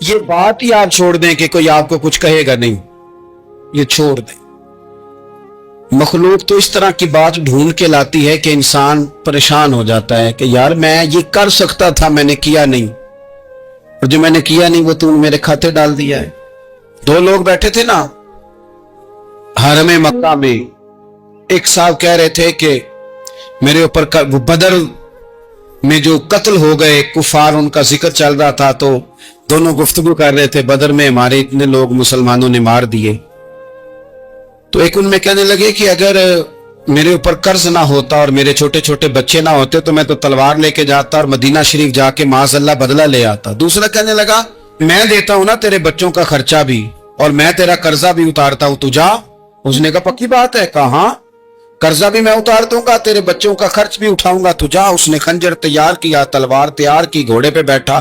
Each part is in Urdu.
یہ بات ہی آپ چھوڑ دیں کہ کوئی آپ کو کچھ کہے گا نہیں، یہ چھوڑ دیں۔ مخلوق تو اس طرح کی بات ڈھونڈ کے لاتی ہے کہ انسان پریشان ہو جاتا ہے کہ یار میں یہ کر سکتا تھا، میں نے کیا نہیں، اور جو میں نے کیا نہیں وہ تم میرے کھاتے ڈال دیا ہے۔ دو لوگ بیٹھے تھے نا حرم مکہ میں، ایک صاحب کہہ رہے تھے کہ میرے اوپر بدر میں جو قتل ہو گئے کفار، ان کا ذکر چل رہا تھا، تو دونوں گفتگو کر رہے تھے بدر میں ہمارے اتنے لوگ مسلمانوں نے مار دیے۔ تو ایک ان میں کہنے لگے کہ اگر میرے اوپر قرض نہ ہوتا اور میرے چھوٹے چھوٹے بچے نہ ہوتے تو میں تو تلوار لے کے جاتا اور مدینہ شریف جا کے معاذ اللہ بدلہ لے آتا۔ دوسرا کہنے لگا میں دیتا ہوں نا تیرے بچوں کا خرچہ بھی اور میں تیرا قرضہ بھی اتارتا ہوں، تو جا۔ اس نے کہا پکی بات ہے؟ کہا ہاں، قرضہ بھی میں اتار دوں گا، تیرے بچوں کا خرچ بھی اٹھاؤں گا، تو جا۔ اس نے خنجر تیار کیا، تلوار تیار کی، گھوڑے پہ بیٹھا،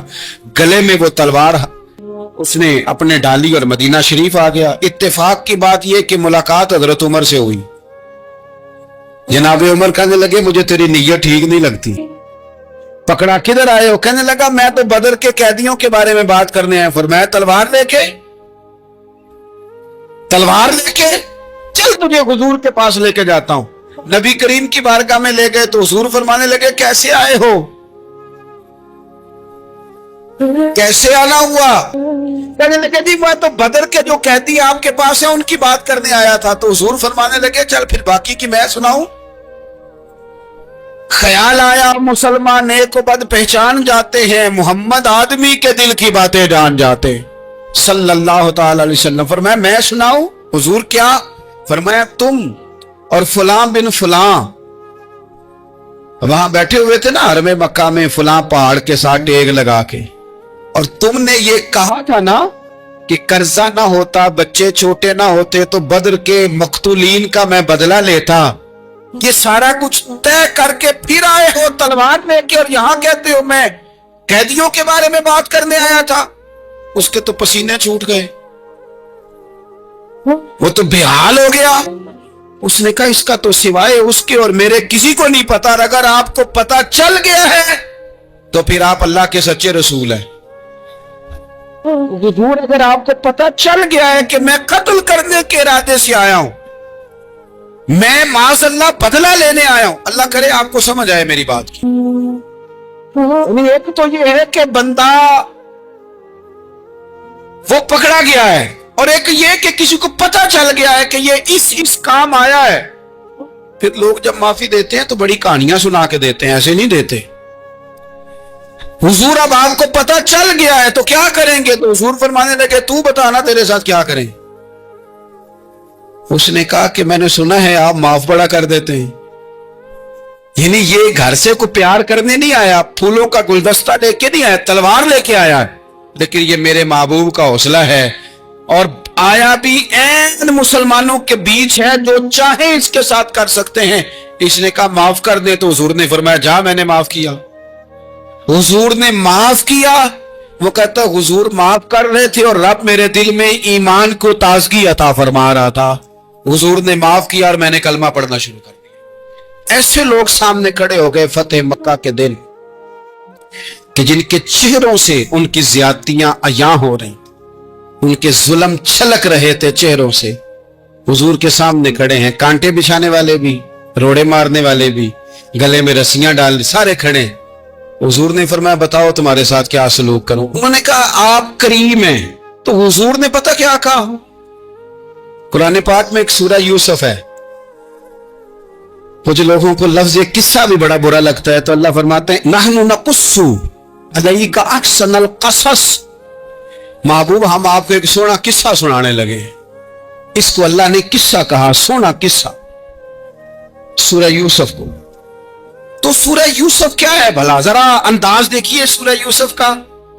گلے میں وہ تلوار اس نے اپنے ڈالی اور مدینہ شریف آ گیا۔ اتفاق کی بات یہ کہ ملاقات حضرت عمر سے ہوئی۔ جناب عمر کہنے لگے مجھے تیری نیت ٹھیک نہیں لگتی۔ پکڑا کدھر آئے ہو؟ کہنے لگا میں تو بدر کے قیدیوں کے بارے میں بات کرنے آیا۔ فرمایا تلوار لے کے چل تجھے حضور کے پاس لے کے جاتا ہوں۔ نبی کریم کی بارگاہ میں لے گئے تو حضور فرمانے لگے کیسے آئے ہو؟ کیسے آنا ہوا؟ کہنے لگے جی میں تو بدر کے جو قیدی آپ کے پاس ہیں ان کی بات کرنے آیا تھا۔ تو حضور فرمانے لگے چل پھر باقی کی میں سناؤں۔ خیال آیا مسلمان نیک و بد پہچان جاتے ہیں، محمد آدمی کے دل کی باتیں جان جاتے صلی اللہ تعالی علیہ وسلم۔ فرمایا میں سناؤں؟ حضور کیا؟ فرمایا تم اور فلاں بن فلاں وہاں بیٹھے ہوئے تھے نا حرم مکہ میں فلاں پہاڑ کے ساتھ ٹیگ لگا کے، اور تم نے یہ کہا تھا نا کہ قرضہ نہ ہوتا، بچے چھوٹے نہ ہوتے تو بدر کے مقتولین کا میں بدلہ لیتا۔ یہ سارا کچھ طے کر کے پھر آئے ہو تلوار لے کے، اور یہاں کہتے ہو میں قیدیوں کے بارے میں بات کرنے آیا تھا۔ اس کے تو پسینے چھوٹ گئے، وہ تو بے حال ہو گیا۔ اس نے کہا اس کا تو سوائے اس کے اور میرے کسی کو نہیں پتا، اور اگر آپ کو پتا چل گیا ہے تو پھر آپ اللہ کے سچے رسول ہیں۔ حضور اگر آپ کو پتا چل گیا ہے کہ میں قتل کرنے کے ارادے سے آیا ہوں، میں معاذ اللہ بدلہ لینے آیا ہوں، اللہ کرے آپ کو سمجھ آئے میری بات کی۔ ایک تو یہ ہے کہ بندہ وہ پکڑا گیا ہے، اور ایک یہ کہ کسی کو پتا چل گیا ہے کہ یہ اس کام آیا ہے۔ پھر لوگ جب معافی دیتے ہیں تو بڑی کہانیاں سنا کے دیتے ہیں، ایسے نہیں دیتے۔ حضور اب آپ کو پتا چل گیا ہے تو کیا کریں گے؟ تو حضور فرمانے لگے تو بتانا تیرے ساتھ کیا کریں۔ اس نے کہا کہ میں نے سنا ہے آپ معاف بڑا کر دیتے ہیں، یعنی یہ گھر سے کوئی پیار کرنے نہیں آیا، پھولوں کا گلدستہ لے کے نہیں آیا، تلوار لے کے آیا، لیکن یہ میرے محبوب کا حوصلہ ہے، اور آیا بھی این مسلمانوں کے بیچ ہے، جو چاہے اس کے ساتھ کر سکتے ہیں۔ اس نے کہا معاف کر دے، تو حضور نے فرمایا جا میں نے معاف کیا۔ حضور نے معاف کیا۔ وہ کہتا حضور معاف کر رہے تھے اور رب میرے دل میں ایمان کو تازگی عطا فرما رہا تھا، حضور نے معاف کیا اور میں نے کلمہ پڑھنا شروع کر دیا۔ ایسے لوگ سامنے کھڑے ہو گئے فتح مکہ کے دن کہ جن کے چہروں سے ان کی زیادتیاں عیاں ہو رہی، ان کے ظلم چھلک رہے تھے چہروں سے، حضور کے سامنے کھڑے ہیں، کانٹے بچھانے والے بھی، روڑے مارنے والے بھی، گلے میں رسیاں ڈال سارے کھڑے ہیں۔ حضور نے فرمایا بتاؤ تمہارے ساتھ کیا سلوک کروں؟ انہوں نے کہا آپ کریم ہیں۔ تو حضور نے پتہ کیا کہا؟ قرآن پاک میں ایک سورہ یوسف ہے، کچھ لوگوں کو لفظ یہ قصہ بھی بڑا برا لگتا ہے، تو اللہ فرماتے ہیں نحن نقص علیک احسن القصص، محبوب ہم آپ کو ایک سونا قصہ سنانے لگے۔ اس کو اللہ نے قصہ کہا، سونا قصہ، سورہ یوسف کو۔ تو سورہ یوسف کیا ہے بھلا؟ ذرا انداز دیکھیے سورہ یوسف کا۔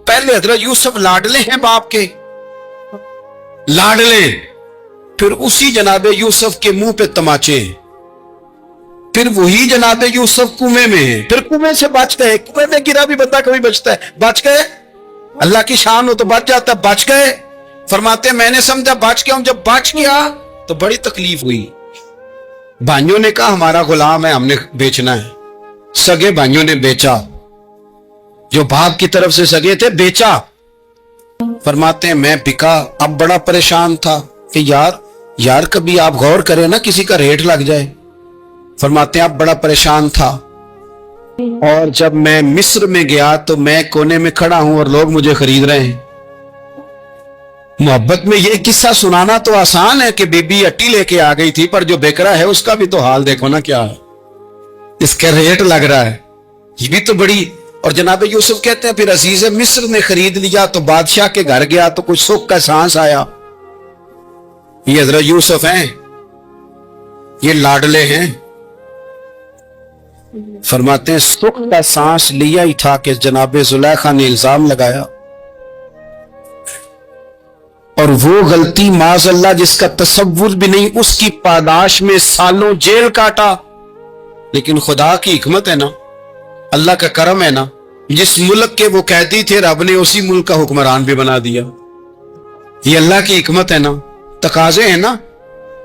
پہلے حضرت یوسف لاڈلے ہیں باپ کے، لاڈلے، پھر اسی جناب یوسف کے منہ پہ تماچے، پھر وہی جناب یوسف کنویں میں ہیں، پھر کنویں سے بچ گئے، کنویں میں گرا بھی بندہ کبھی بچتا ہے، بچ گئے، اللہ کی شان ہو تو بچ جاتا ہے، بچ گئے۔ فرماتے میں نے سمجھا بچ گیا ہوں، جب بچ گیا تو بڑی تکلیف ہوئی۔ بھائیوں نے کہا ہمارا غلام ہے، ہم نے بیچنا ہے۔ سگے بھائیوں نے بیچا، جو باپ کی طرف سے سگے تھے بیچا، فرماتے ہیں میں بکا، اب بڑا پریشان تھا کہ یار کبھی آپ غور کریں نا کسی کا ریٹ لگ جائے. فرماتے ہیں اب بڑا پریشان تھا، اور جب میں مصر میں گیا تو میں کونے میں کھڑا ہوں اور لوگ مجھے خرید رہے ہیں. محبت میں یہ قصہ سنانا تو آسان ہے کہ بی بی اٹی لے کے آ گئی تھی، پر جو بیک رہا ہے اس کا بھی تو حال دیکھو نا کیا ہے، اس کا ریٹ لگ رہا ہے. یہ بھی تو بڑی. اور جناب یوسف کہتے ہیں پھر عزیز مصر نے خرید لیا تو بادشاہ کے گھر گیا تو کچھ سکھ کا سانس آیا. یہ حضرت یوسف ہیں، یہ لاڈلے ہیں. فرماتے ہیں سکھ کا سانس لیا ہی تھا کہ جناب زلیخا نے الزام لگایا، اور وہ غلطی معاذ اللہ جس کا تصور بھی نہیں، اس کی پاداش میں سالوں جیل کاٹا. لیکن خدا کی حکمت ہے نا، اللہ کا کرم ہے نا، جس ملک کے وہ قیدی تھے رب نے اسی ملک کا حکمران بھی بنا دیا. یہ اللہ کی حکمت ہے نا، تقاضے ہیں نا.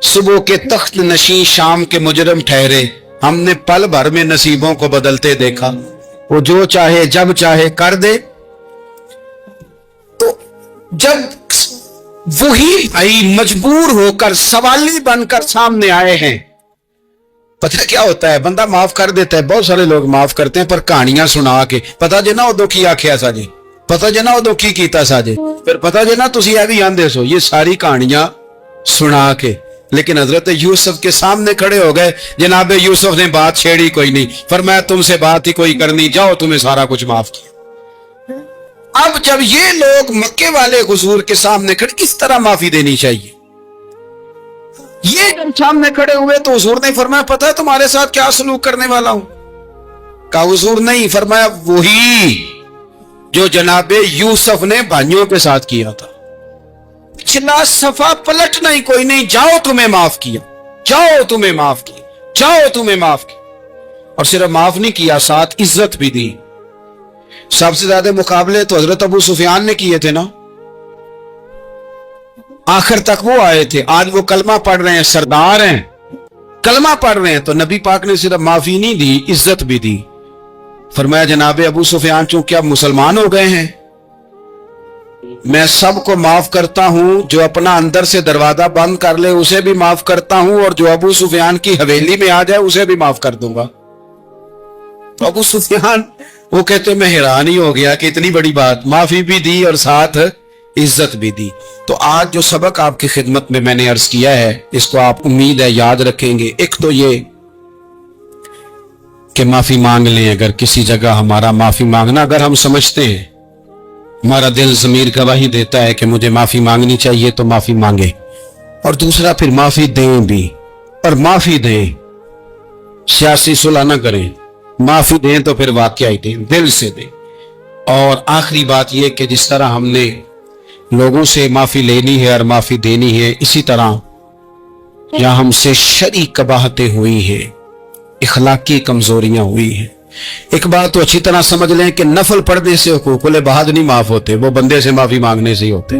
صبح کے تخت نشین شام کے مجرم ٹھہرے، ہم نے پل بھر میں نصیبوں کو بدلتے دیکھا. وہ جو چاہے جب چاہے کر دے. تو جب وہی آئی مجبور ہو کر سوالی بن کر سامنے آئے ہیں، پتہ کیا ہوتا ہے، بندہ معاف کر دیتا ہے. بہت سارے لوگ معاف کرتے ہیں پر کہانیاں سنا کے، پتہ جے نا ادو کی آکھیا سا جی، پتہ جے نا ادو کی کیتا سا جی، پھر پتہ جے نا تسی اے بھی آندے سو. یہ ساری کہانیاں سنا کے. لیکن حضرت یوسف کے سامنے کھڑے ہو گئے. جناب یوسف نے بات چھیڑی کوئی نہیں، فرمایا تم سے بات ہی کوئی کرنی، جاؤ تمہیں سارا کچھ معاف کیا. اب جب یہ لوگ مکے والے حضور کے سامنے کھڑے، کس طرح معافی دینی چاہیے؟ یہ جب سامنے کھڑے ہوئے تو حضور نے فرمایا پتہ ہے تمہارے ساتھ کیا سلوک کرنے والا ہوں؟ کہا حضور نہیں. فرمایا وہی جو جناب یوسف نے بھائیوں کے ساتھ کیا تھا. پچھلا صفحہ پلٹنا ہی کوئی نہیں، جاؤ تمہیں معاف کیا، جاؤ تمہیں معاف کیا، جاؤ تمہیں معاف کیا. اور صرف معاف نہیں کیا، ساتھ عزت بھی دی. سب سے زیادہ مقابلے تو حضرت ابو سفیان نے کیے تھے نا، آخر تک وہ آئے تھے. آج وہ کلمہ پڑھ رہے ہیں، سردار ہیں، کلمہ پڑھ رہے ہیں. تو نبی پاک نے صرف معافی نہیں دی، عزت بھی دی. فرمایا جناب ابو سفیان چونکہ اب مسلمان ہو گئے ہیں، میں سب کو معاف کرتا ہوں. جو اپنا اندر سے دروازہ بند کر لے اسے بھی معاف کرتا ہوں، اور جو ابو سفیان کی حویلی میں آ جائے اسے بھی معاف کر دوں گا. تو ابو سفیان وہ کہتے میں حیران ہی ہو گیا کہ اتنی بڑی بات، معافی بھی دی اور ساتھ عزت بھی دی. تو آج جو سبق آپ کی خدمت میں نے عرض کیا ہے، اس کو آپ امید ہے یاد رکھیں گے. ایک تو یہ کہ معافی مانگ لیں. اگر کسی جگہ ہمارا معافی مانگنا، اگر ہم سمجھتے ہیں، ہمارا دل ضمیر گواہی دیتا ہے کہ مجھے معافی مانگنی چاہیے، تو معافی مانگے. اور دوسرا پھر معافی دیں بھی، اور معافی دیں، سیاسی صلح نہ کریں. معافی دیں تو پھر واقعی دیں، دل سے دیں. اور آخری بات یہ کہ جس طرح ہم نے لوگوں سے معافی لینی ہے اور معافی دینی ہے، اسی طرح یہاں ہم سے شرعی قباحتیں ہوئی ہیں، اخلاقی کمزوریاں ہوئی ہیں. ایک بات تو اچھی طرح سمجھ لیں کہ نفل پڑھنے سے حقوق العباد نہیں معاف ہوتے، وہ بندے سے معافی مانگنے سے ہی ہوتے.